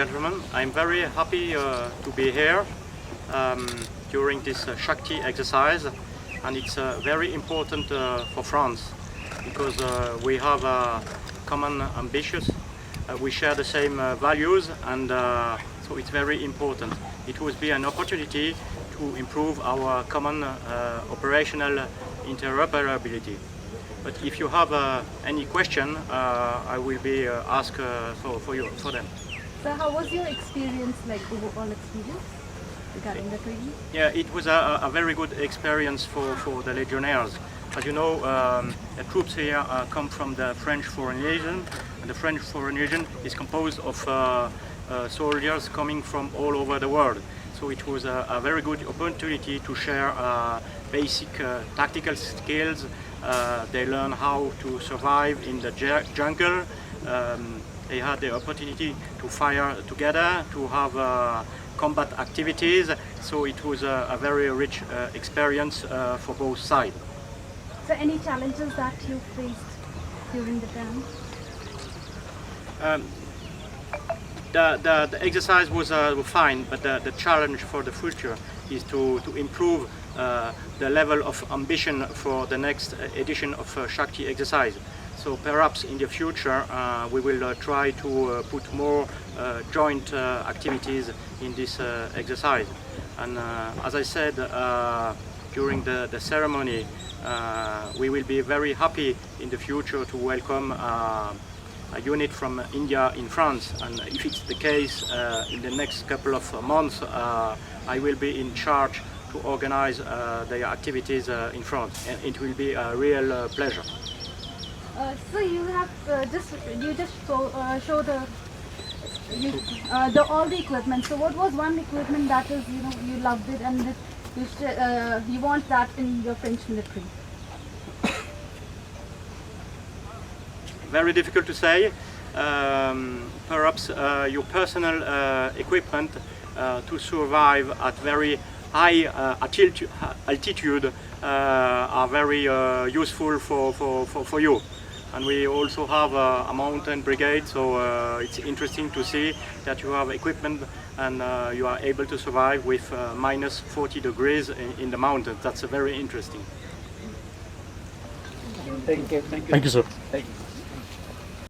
gentlemen. I'm very happy to be here during this Shakti exercise, and it's very important for France because we have common ambitions. We share the same values, and so it's very important. It would be an opportunity to improve our common operational interoperability. But if you have any question, I will be asked for them. So how was your experience, like overall experience regarding the training? Yeah, it was a very good experience for the legionnaires. As you know, the troops here come from the French Foreign Legion, and the French Foreign Legion is composed of soldiers coming from all over the world. So it was a very good opportunity to share basic tactical skills. They learn how to survive in the jungle. They had the opportunity to fire together, to have combat activities. So it was a very rich experience for both sides. So any challenges that you faced during the term? The exercise was fine, but the challenge for the future is to improve the level of ambition for the next edition of Shakti exercise. So perhaps in the future we will try to put more joint activities in this exercise. And as I said during the ceremony, we will be very happy in the future to welcome a unit from India in France, and if it's the case in the next couple of months, I will be in charge to organize their activities in France, and it will be a real pleasure. So you have show all the equipment. So what was one equipment that is you loved it and you want that in your French military? Very difficult to say. Perhaps your personal equipment to survive at very high altitude are very useful for you. And we also have a mountain brigade, so it's interesting to see that you have equipment and you are able to survive with minus 40 degrees in the mountains. That's very interesting. Thank you. Thank you, sir. Thank you.